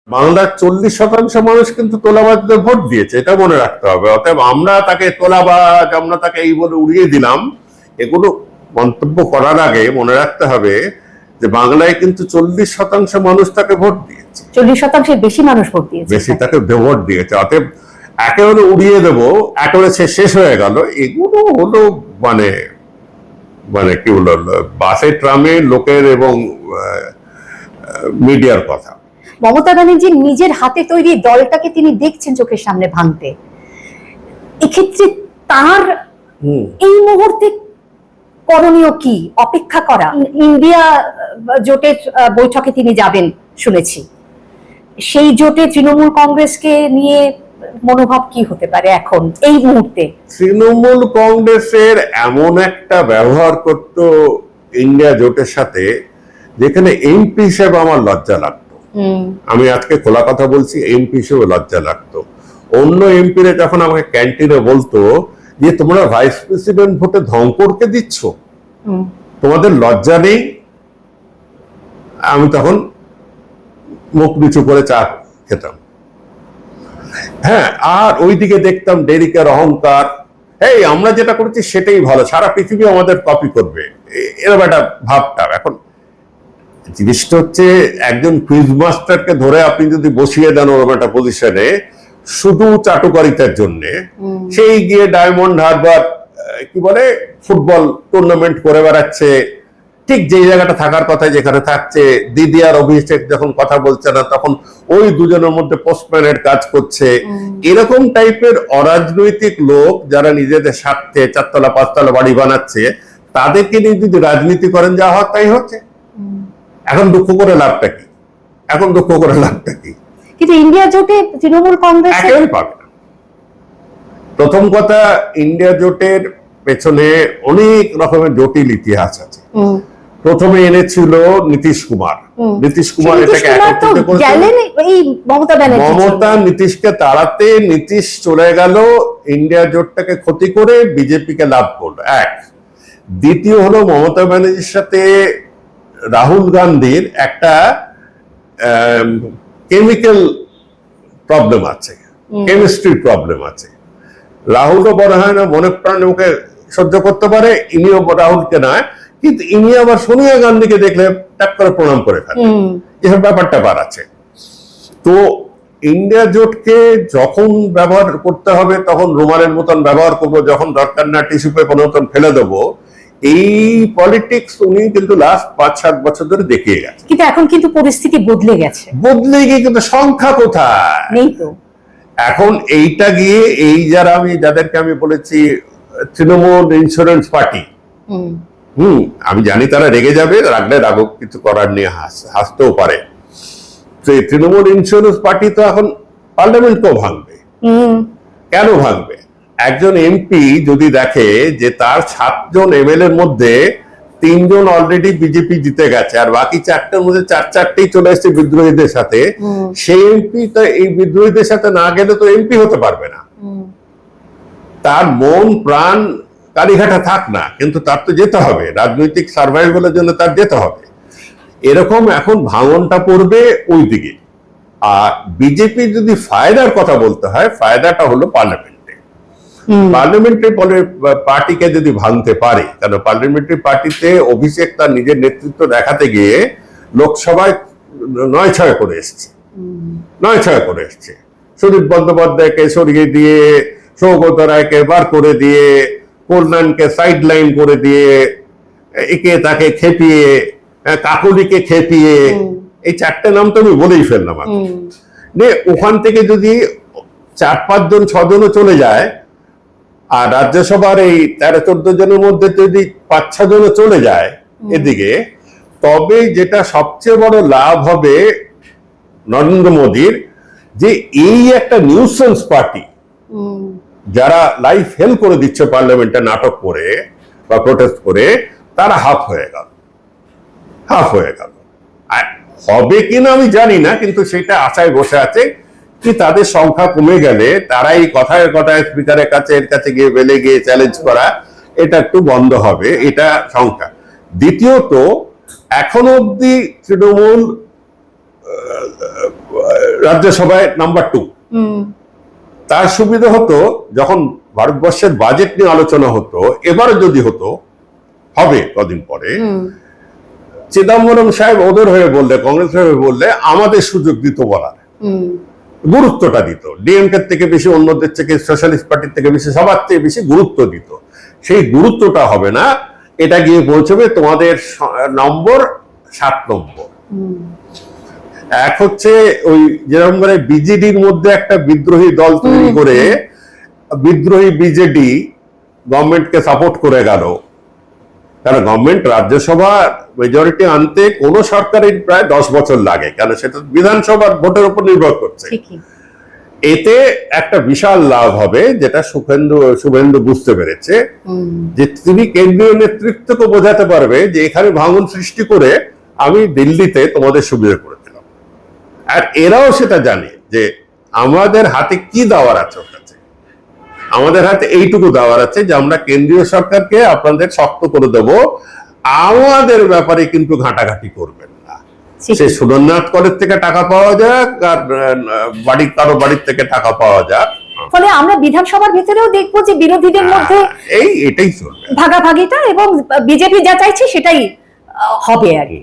বাংলার 40% মানুষ কিন্তু তোলাবাজদের ভোট দিয়েছে, এটা মনে রাখতে হবে। অতএব আমরা তাকে তোলাবাজ, আমরা তাকে এই বলে উড়িয়ে দিলাম, এগুলো মন্তব্য করার আগে মনে রাখতে হবে যে বাংলায় কিন্তু 40% মানুষ তাকে ভোট দিয়েছে, 40%-এর বেশি মানুষ ভোট দিয়েছে, বেশি তাকে ভোট দিয়েছে। অতএব একেবারে উড়িয়ে দেবো, একেবারে শেষ হয়ে গেল, এগুলো হলো মানে মানে কি বললো, বাসে ট্রামে লোকের এবং মিডিয়ার কথা। মমতা ব্যানার্জি নিজের হাতে তৈরি দলটাকে তিনি দেখছেন চোখের সামনে ভাঙতে। এক্ষেত্রে তার এই মুহূর্তে করণীয় কি? অপেক্ষা করা? ইন্ডিয়া জোটের বৈঠকে তিনি যাবেন শুনেছি, সেই জোটে তৃণমূল কংগ্রেসকে নিয়ে মনোভাব কি হতে পারে এখন এই মুহূর্তে? তৃণমূল কংগ্রেসের এমন একটা ব্যবহার করত ইন্ডিয়া জোটের সাথে যেখানে এমপি হিসেবে আমার লজ্জা লাগতো। আমি আজকে খোলা কথা বলছি, এমপি হিসেবে লজ্জা লাগতো। অন্য এমপিরা যখন আমাকে ক্যান্টিনে বলতো যে তোমরা ভাইস প্রেসিডেন্ট ভোটে ধঙ্করকে দিচ্ছ, তোমাদের লজ্জা নেই, আমি তখন মুখ নিচু করে চা খেতাম। হ্যাঁ, আর ওইদিকে দেখতাম ডেরিকের অহংকার, এই আমরা যেটা করছি সেটাই ভালো, সারা পৃথিবী আমাদের কপি করবে, এরকম একটা ভাবটা। এখন জিনিসটা হচ্ছে একজন কুইজ মাস্টারকে ধরে আপনি যদি বসিয়ে দেন ওরকম একটা পজিশনে শুধু চাটুকারিতার জন্য, সেই গিয়ে ডায়মন্ড হারবার কি বলে ফুটবল টুর্নামেন্ট করে বেড়াচ্ছে, ঠিক যে জায়গাটা থাকার কথা যেখানে থাকছে। দিদি আর অভিষেক যখন কথা বলছে না তখন ওই দুজনের মধ্যে পোস্টম্যানের কাজ করছে। এরকম টাইপের অরাজনৈতিক লোক যারা নিজেদের স্বার্থে 4তলা 5তলা বাড়ি বানাচ্ছে, তাদেরকে নিয়ে যদি রাজনীতি করেন, যা হয় তাই হচ্ছে। এখন দুঃখ করে লাভটা কি? এখন দুঃখ করে লাভটা কি? কিন্তু ইন্ডিয়া জোটে তৃণমূল কংগ্রেস একেবারেই পাবে না। প্রথম কথা, ইন্ডিয়া জোটের পেছনে অনেক রকমের জটিল ইতিহাস আছে। প্রথমে এনেছিল নীতিশ কুমার। নীতিশ কুমার এটাকে একত্রিত করেছিলেন। মমতা নীতিশকে তাড়াতে নীতিশ চলে গেল, ইন্ডিয়া জোটটাকে ক্ষতি করে বিজেপিকে লাভ করলো। এক। দ্বিতীয় হলো মমতা ব্যানার্জির সাথে রাহুল গান্ধীর একটা কেমিক্যাল প্রবলেম আছে, কেমিস্ট্রি প্রবলেম আছে। রাহুলও বড় হয় না, মনে প্রাণে ওকে সহ্য করতে পারে, ইনিও রাহুলকে নয়, কিন্তু ইনি আবার সোনিয়া গান্ধীকে দেখলে টাক করে প্রণাম করে ফেলেন, এসব ব্যাপারটা বার আছে। তো ইন্ডিয়া জোটকে যখন ব্যবহার করতে হবে তখন রুমালের মতন ব্যবহার করবো, যখন দরকার না টিস্যু পেপার মতন ফেলে দেবো। এই পলিটিক্স উনি কিন্তু লাস্ট 5-7 বছর ধরে দেখিয়ে গেছে। কিন্তু এখন কিন্তু পরিস্থিতি বদলে গেছে, বদলে গিয়ে কিন্তু সংখ্যা কোথায় নেই তো। এখন এইটা গিয়ে এই যারা যাদেরকে আমি বলেছি তৃণমূল ইন্স্যুরেন্স পার্টি, আমি জানি তারা রেগে যাবে, রাগলে রাগক, কিছু করার নিয়ে হাসতেও পারে। তৃণমূল ইন্স্যুরেন্স পার্টি তো এখন পার্লামেন্টকেও ভাঙবে। কেন ভাঙবে? একজন এমপি যদি দেখে যে তার 7 জন এমএলএর মধ্যে 3 জন অলরেডি বিজেপি জিতে গেছে আর বাকি 4টার মধ্যে 4-4টেই চলে এসেছে বিদ্রোহীদের সাথে, সেই এমপি তো এই বিদ্রোহীদের সাথে না গেলে তো এমপি হতে পারবে না। তার মন প্রাণ কালীঘাটা থাক না, কিন্তু তার তো যেতে হবে, রাজনৈতিক সার্ভাইভালের জন্য তার যেতে হবে। এরকম এখন ভাঙনটা পড়বে ওই দিকে। আর বিজেপি যদি ফায়দার কথা বলতে হয়, ফায়দাটা হলো পার্লামেন্টে। পার্লামেন্টারি পার্টিকে যদি ভাঙতে পারে, কারণ পার্লামেন্টারি পার্টিতে অভিষেক তার নিজের নেতৃত্ব দেখাতে গিয়ে লোকসভায় 9-6 করে এসছে, 9-6 করে এসছে। সুদীপ বন্দ্যোপাধ্যায়কে সরিয়ে দিয়ে, সৌগত রায়কে বার করে দিয়ে, কল্যাণকে সাইড লাইন করে দিয়ে, একে তাকে খেপিয়ে, কাকলিকে খেপিয়ে, এই 4টে নাম তো আমি বলেই ফেললাম। ওখান থেকে যদি 4-5 জন 6 জনও চলে যায়, আর রাজ্যসভার এই 13-14 জনের মধ্যে যদি 5-6 জনও চলে যায় এদিকে, তবে যেটা সবচেয়ে বড় লাভ হবে নরেন্দ্র মোদীর, যে এই একটা নিউসেন্স পার্টি যারা লাইফ হেল করে দিচ্ছে পার্লামেন্টে নাটক করে বা প্রোটেস্ট করে, তারা হাফ হয়ে গেল। হবে কিনা আমি জানি না, কিন্তু সেটা আশায় বসে আছে কি তাদের সংখ্যা কমে গেলে তারা এই কথায় কথায় স্পিকারের কাছে এর কাছে গিয়ে বেলে গিয়ে চ্যালেঞ্জ করা, এটা একটু বন্ধ হবে, এটা সংখ্যা। দ্বিতীয়ত, এখনো অব্দি তৃণমূল রাজ্যসভায় নাম্বার 2। তার সুবিধা হতো যখন ভারতবর্ষের বাজেট নিয়ে আলোচনা হতো, এবারে যদি হতো, হবে কদিন পরে, চিদম্বরম সাহেব ওদের হয়ে বললে, কংগ্রেস হয়ে বললে আমাদের সুযোগ দিত বলার, গুরুত্বটা দিত, ডিএমকে থেকে বেশি, অন্যদের থেকে, সোশ্যালিস্ট পার্টির থেকে বেশি, সবার থেকে বেশি গুরুত্ব দিত। সেই গুরুত্বটা হবে না, এটা গিয়ে পৌঁছবে তোমাদের নম্বর 7 নম্বর। এক হচ্ছে ওই যেরকম করে বিজেডির মধ্যে একটা বিদ্রোহী দল তৈরি করে বিদ্রোহী বিজেডি গভর্নমেন্টকে সাপোর্ট করে গেল, কারণ গভর্নমেন্ট রাজ্যসভা মেজরিটি আনতে কোন সরকারের প্রায় 10 বছর লাগে, কারণ সেটা বিধানসভার ভোটের উপর নির্ভর করছে। এতে একটা বিশাল লাভ হবে, যেটা শুভেন্দু বুঝতে পেরেছে, যে তিনি কেন্দ্রীয় নেতৃত্বকে বোঝাতে পারবে যে এখানে ভাঙন সৃষ্টি করে আমি দিল্লিতে তোমাদের সুবিধা করে দিলাম। আর এরাও সেটা জানে যে আমাদের হাতে কি দেওয়ার আছে, ওর কাছে আমাদের হাতে এইটুকু দেওয়ার আছে যে আমরা কেন্দ্রীয় সরকারকে আপনাদের শক্ত করে দেব, আমাদের ব্যাপারে কিন্তু ঘাটাঘাটি করবেন না। সে সুরেন্দ্রনাথ কলেজ থেকে টাকা পাওয়া যাক আর কারো বাড়ির থেকে টাকা পাওয়া যাক, ফলে আমরা বিধানসভার ভিতরেও দেখবো যে বিরোধীদের মধ্যে এটাই চলবে, ভাগাভাগিটা, এবং বিজেপি যা চাইছে সেটাই হবে আর কি।